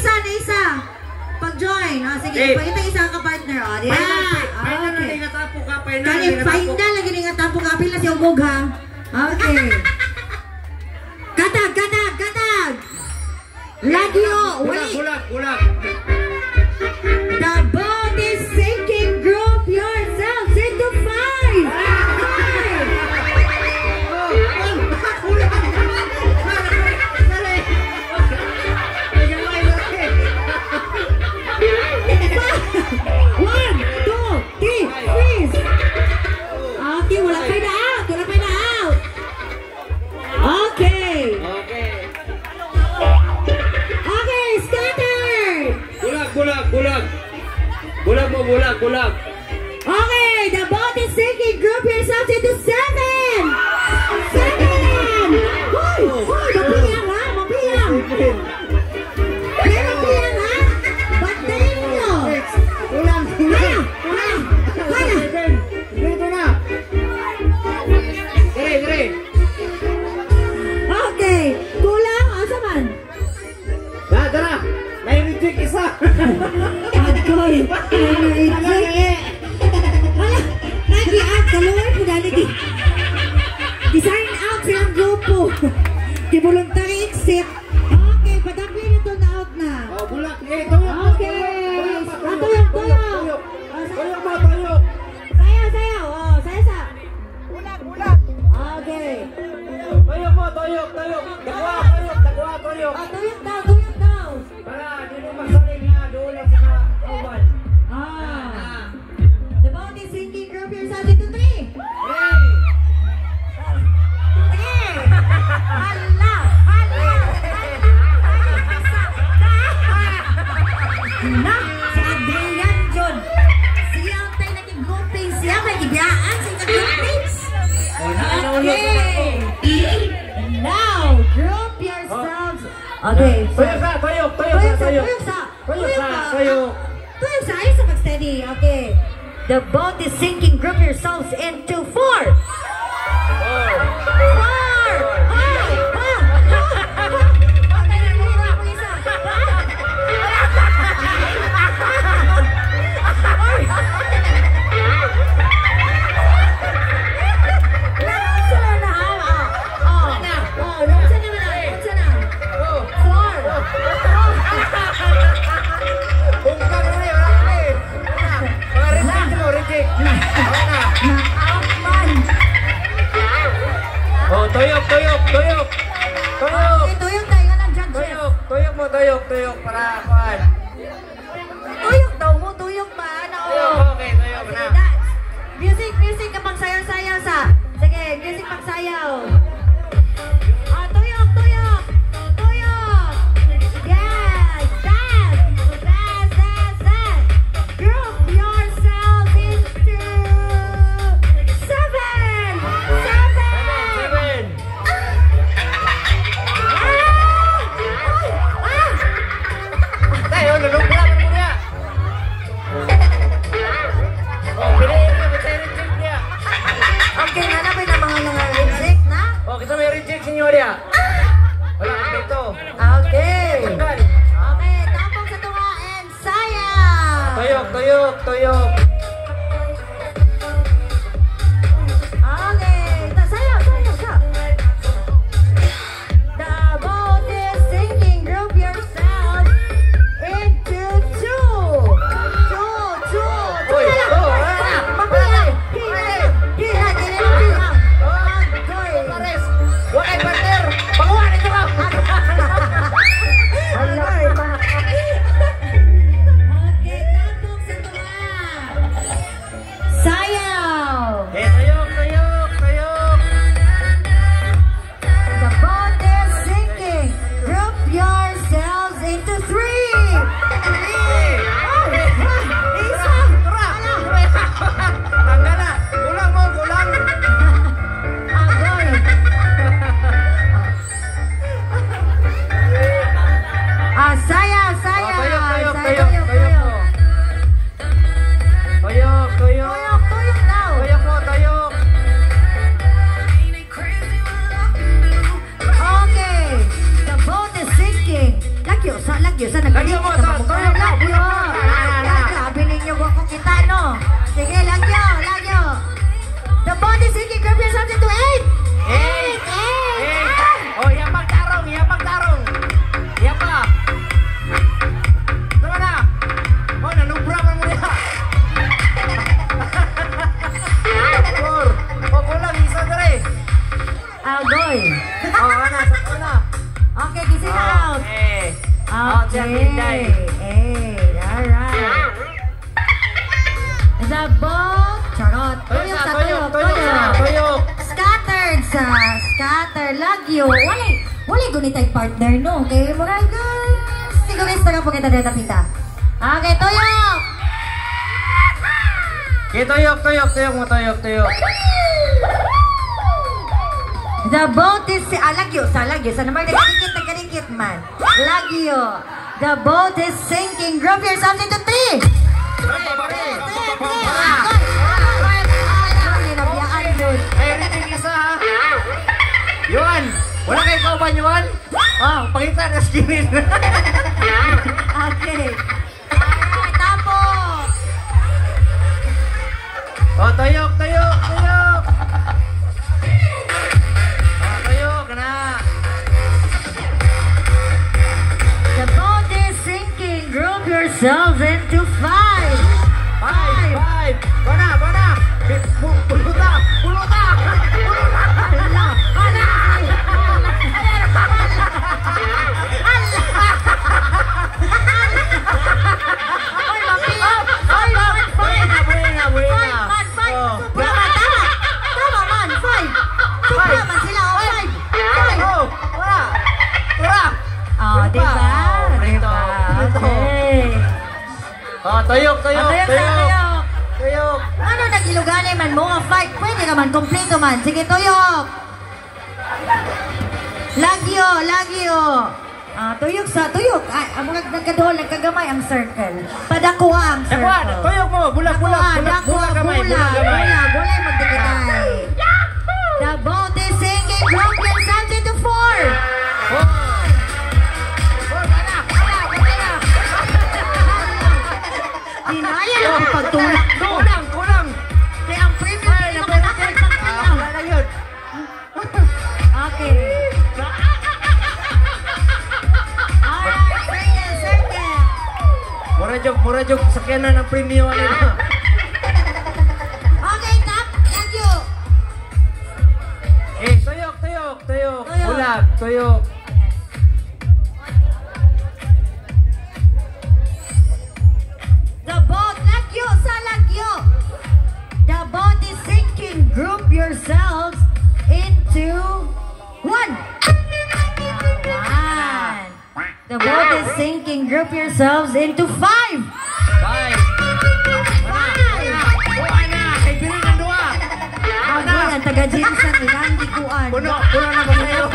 isa. Pag-join. O, sige. Pagkita isa ka partner. O, di ba? Final na nangatapo ka. Final lagi nangatapo ka. Apil na si Umog, ha? Okay. Katag. Lagyo. Bulag. The boat is sinking. Group yourselves into 5. Bulag. Okay, the boat is sinking. Group yourselves into 7. Mapiyang. Pero piyang, ha? Bantayin nyo. Kaya. Dito na. Dire. Okay, kulang. Asa man? Tara. May reject isa. Agoy. Nag-i-out. Kaluway po dali. Design out silang grupo. Di voluntary exit. Okay, padapli na ito na out na. Bulak. Okay. Tuyok. Tuyok. Sayaw. Sayaw. Bulag. Okay. Tuyok. Dagwa. Tuyok. Tuyok daw. Para, di mo masaling na. Doon lang sa kauban. The boat is sinking. Group yourself into 3. Hala. Si Adrian John. Siya ang tayo nag-grouping. Siya may ibiyaan sa groupings. Okay. Now, group yourselves. Okay. Tuyok sa. Ayos sa pag-steady. Okay. The boat is sinking. Group yourselves into 4. 4. Tuyok. Tuyok tayo ka ng judges. Tuyok para kuan. Tuyok daw mo, tuyok ba? Okay, tuyok na. Music kapag sayaw-sayaw sa. Sige, music pag sayaw. Tuyok. Yes, dance. Group yourself into 7. Tayo, nalungkula mo niya. Piliin mo sa reject niya. Okay, nanapin ang mga reject na? Kita may reject senyorya. Wala ka dito. Okay. Okay, tapos sa tunga and sayang. Tuyok. Okay, sayaw sa. The boat is sinking. Group yourself into 2. Wakay partner. Panguha nito ka. Okay, tapos sa tunga. Lagyan mo, toyo na, bulak na. Sabi ninyo ko kita, no? Sige, lagyo. The body sinking group yourselves into 8. 8. Oh, yan pagtarong. Yan pa. Tama na. Oh, nanubra mo niya. Oh, kulang, isa na rin. Agoy. Oh, ana, sakto na. Okay, gising na out. Okay. Alright. The ball. Charot. Tuyok. Scatter. Lagyo. Wala gunitay partner, no? Okay, mga guys. Siguris na po kita dito, pita. Okay, tuyok. Okay, tuyok mo. The boat is... lagyo. Sa naman, nagkalikit man. Lagyo. The boat is sinking. Group yourselves into 3. Yuan! Wala kayo kauban, Yuan? Pakita na screen. Okay. Alright, tapos. Tuyok. Tuyok na. The boat is sinking. Group yourselves into 5. 5. Bana. Puluta. Tuyok. Ano nagilugani man mo nga fight? Pwede naman, kompleto man. Sige, tuyok. Lagyo. Tuyok. Ang mga nagkadol, nagkagamay ang circle. Padakuha ang circle. Tuyok mo. Bulag kamay. Bulay magdikitay. The boat is sinking. Group yourselves into 4. Dinaya lang ang pagtulak. Kulang. Kaya ang premium ay Wala na yun. Okay. Alright, circle. Mura jog. Sakyan na ng premium. Okay, tap. Lagyo. Tuyok. Bulag. Tuyok. The boat, lagyo. The boat is sinking. Group yourselves into 1. The boat is sinking. Group yourselves into 5. 5. Wala. Kay Piling ang 2. Ang taga-Jinsan, ilang di kuan. Puno na ba sa'yo?